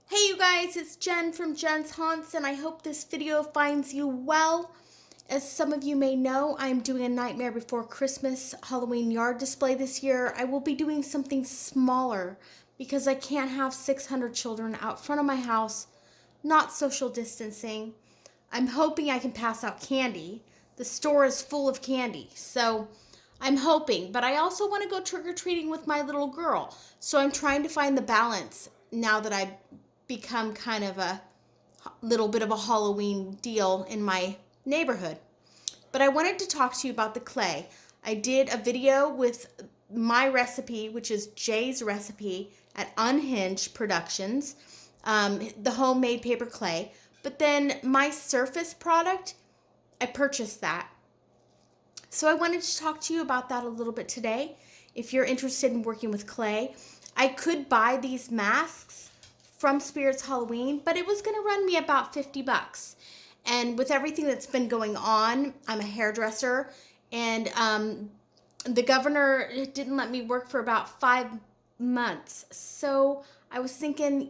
Hey you guys, it's Jen from Jen's Haunts, and I hope this video finds you well. As some of you may know, I'm doing a Nightmare Before Christmas Halloween yard display this year. I will be doing something smaller because I can't have 600 children out front of my house, not social distancing. I'm hoping I can pass out candy. The store is full of candy, so I'm hoping, but I also want to go trick-or-treating with my little girl. So I'm trying to find the balance now that I've become kind of a little bit of a Halloween deal in my neighborhood. But I wanted to talk to you about the clay. I did a video with my recipe, which is Jay's recipe at Unhinged Productions, the homemade paper clay. But then my surface product, I purchased that. So I wanted to talk to you about that a little bit today. If you're interested in working with clay, I could buy these masks from Spirits Halloween, but it was going to run me about 50 bucks. And with everything that's been going on, I'm a hairdresser, and the governor didn't let me work for about 5 months. So I was thinking,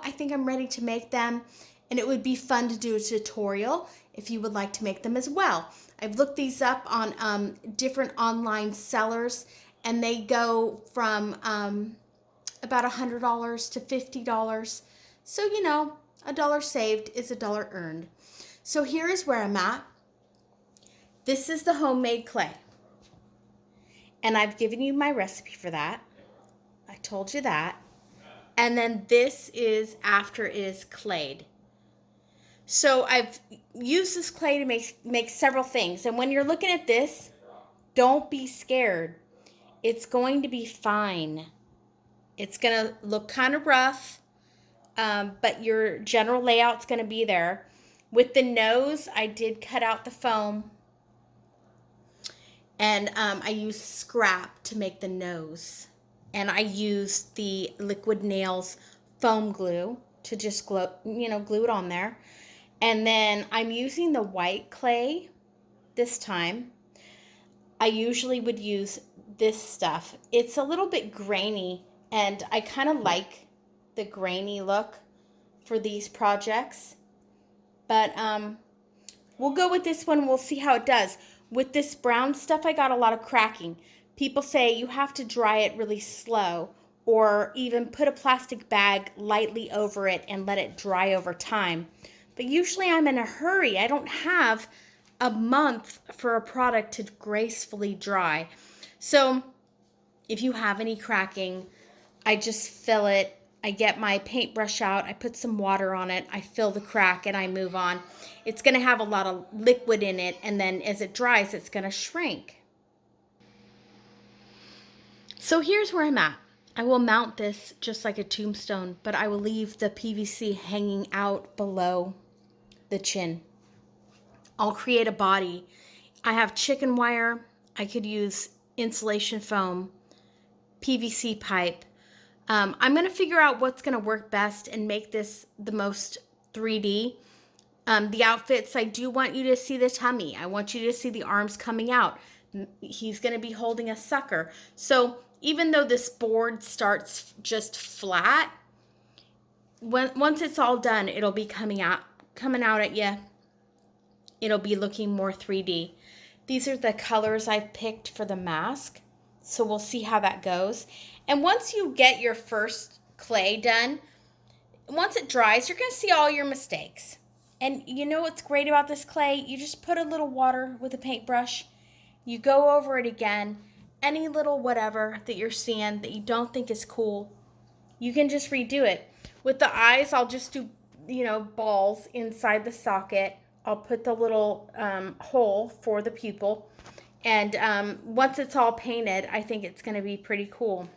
I think I'm ready to make them, and it would be fun to do a tutorial if you would like to make them as well. I've looked these up on different online sellers, and they go from about $100 to $50. So, a dollar saved is a dollar earned. So here is where I'm at. This is the homemade clay. And I've given you my recipe for that. I told you that. And then this is after it is clayed. So I've used this clay to make several things. And when you're looking at this, don't be scared. It's going to be fine. It's going to look kind of rough, but your general layout's going to be there. With the nose, I did cut out the foam, and I used scrap to make the nose. And I used the Liquid Nails foam glue to just glue it on there. And then I'm using the white clay this time. I usually would use this stuff. It's a little bit grainy, and I kind of like the grainy look for these projects. But we'll go with this one. We'll see how it does. With this brown stuff, I got a lot of cracking. People say you have to dry it really slow, or even put a plastic bag lightly over it and let it dry over time. But usually I'm in a hurry. I don't have a month for a product to gracefully dry. So if you have any cracking, I just fill it. I get my paintbrush out, I put some water on it, I fill the crack, and I move on. It's going to have a lot of liquid in it, and then as it dries, it's going to shrink. So here's where I'm at. I will mount this just like a tombstone, but I will leave the PVC hanging out below the chin. I'll create a body. I have chicken wire. I could use insulation foam, PVC pipe. I'm going to figure out what's going to work best and make this the most 3D. The outfits, I do want you to see the tummy. I want you to see the arms coming out. He's going to be holding a sucker. So even though this board starts just flat, once it's all done, it'll be coming out at you. It'll be looking more 3D. These are the colors I've picked for the mask. So we'll see how that goes. And once you get your first clay done, once it dries, you're going to see all your mistakes. And you know what's great about this clay? You just put a little water with a paintbrush. You go over it again. Any little whatever that you're seeing that you don't think is cool, you can just redo it. With the eyes, I'll just do, balls inside the socket. I'll put the little hole for the pupil. And once it's all painted, I think it's going to be pretty cool.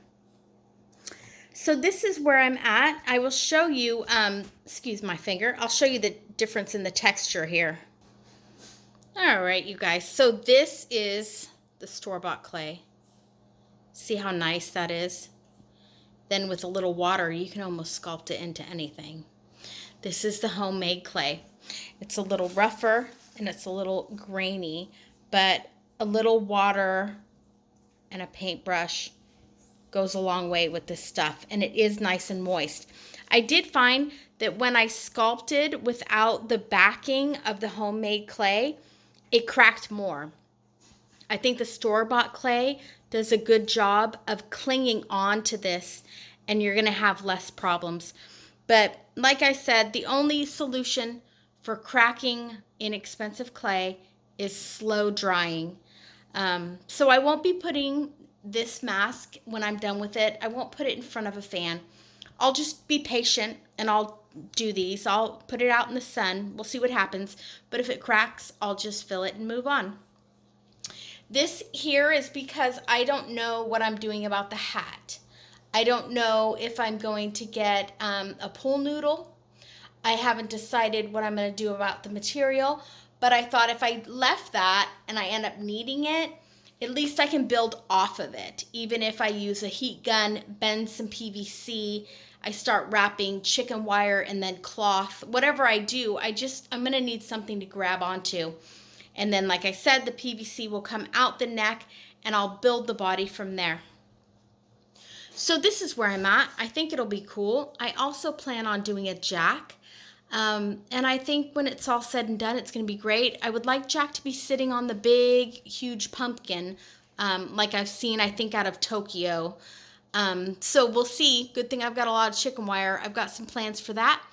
So this is where I'm at. I will show you, excuse my finger, I'll show you the difference in the texture here. All right, you guys. So this is the store-bought clay. See how nice that is? Then with a little water, you can almost sculpt it into anything. This is the homemade clay. It's a little rougher and it's a little grainy, but a little water and a paintbrush goes a long way with this stuff, and it is nice and moist. I did find that when I sculpted without the backing of the homemade clay, it cracked more. I think the store-bought clay does a good job of clinging on to this, and you're going to have less problems. But like I said, the only solution for cracking inexpensive clay is slow drying. So I won't be putting this mask, when I'm done with it, I won't put it in front of a fan. I'll just be patient and I'll do these. I'll put it out in the sun. We'll see what happens. But if it cracks, I'll just fill it and move on. This here is because I don't know what I'm doing about the hat. I don't know if I'm going to get a pool noodle. I haven't decided what I'm going to do about the material, but I thought if I left that and I end up needing it, at least I can build off of it. Even if I use a heat gun, bend some PVC, I start wrapping chicken wire and then cloth, whatever I do, I'm going to need something to grab onto. And then, like I said, the PVC will come out the neck and I'll build the body from there. So this is where I'm at. I think it'll be cool. I also plan on doing a Jack. And I think when it's all said and done, it's going to be great. I would like Jack to be sitting on the big, huge pumpkin, like I've seen, I think, out of Tokyo. So we'll see. Good thing I've got a lot of chicken wire. I've got some plans for that.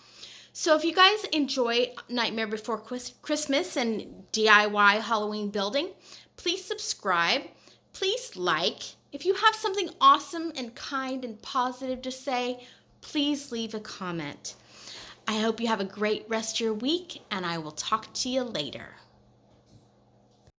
So if you guys enjoy Nightmare Before Christmas and DIY Halloween building, please subscribe. Please like. If you have something awesome and kind and positive to say, please leave a comment. I hope you have a great rest of your week, and I will talk to you later.